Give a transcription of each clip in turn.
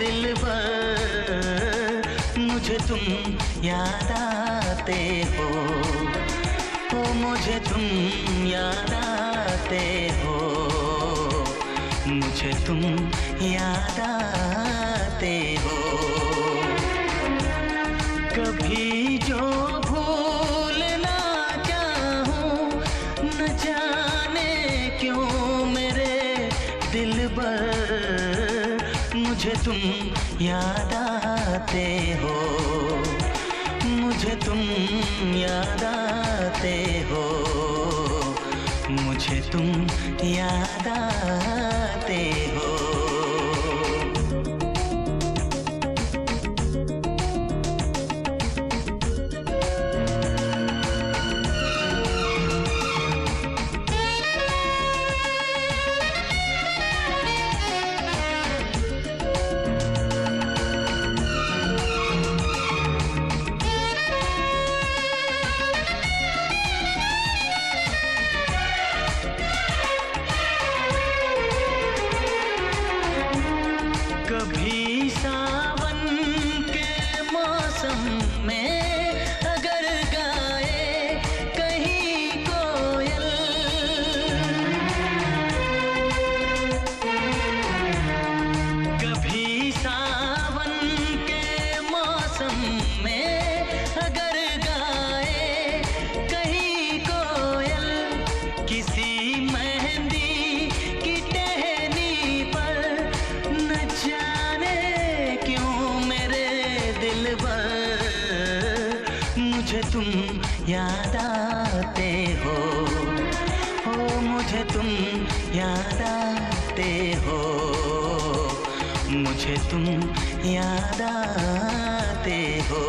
दिलबर, मुझे तुम याद आते हो। ओ मुझे तुम याद आते हो, मुझे तुम याद आते हो। कभी जो भूल ना चाहूं, न जाने क्यों मेरे दिलबर, मुझे तुम याद आते हो। मुझे तुम याद आते हो, मुझे तुम याद आते हो। कभी सावन के मौसम में अगर गाए कहीं कोयल, कभी सावन के मौसम में अगर गाए कहीं कोयल, किसी मेहंदी की टहनी पर, न जाने क्यों मेरे दिलबर, मुझे तुम याद आते हो। ओ मुझे तुम याद आते हो, मुझे तुम याद आते हो।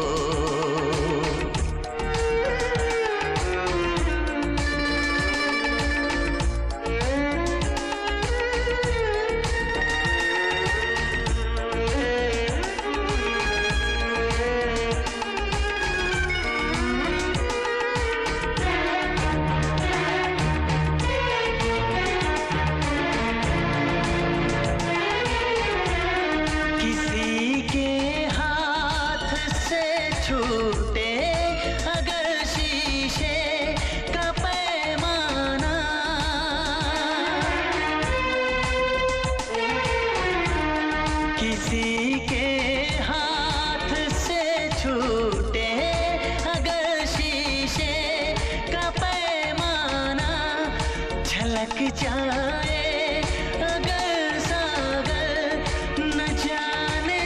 छूटे अगर शीशे का पैमाना, किसी के हाथ से छूटे अगर शीशे का पैमाना, झलक जाए अगर सागर, न जाने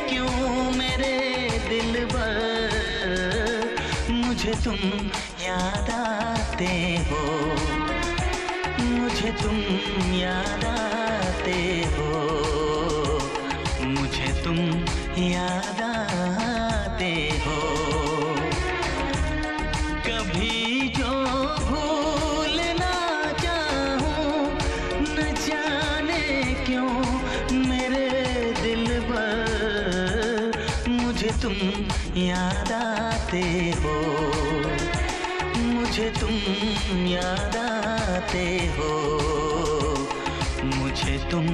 क्यों मेरे दिलबर, मुझे तुम याद आते हो। मुझे तुम याद आते हो, मुझे तुम याद आते हो। कभी जो भूल ना चाहूं, न जाने क्यों मेरे दिलबर, मुझे तुम याद आते हो। मुझे तुम याद आते हो, मुझे तुम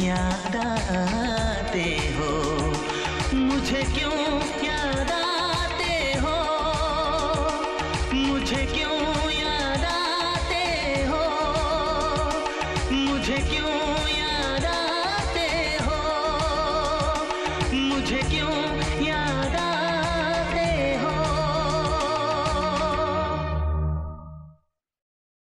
याद आते हो। मुझे क्यों याद आते हो, मुझे क्यों याद आते हो, मुझे क्यों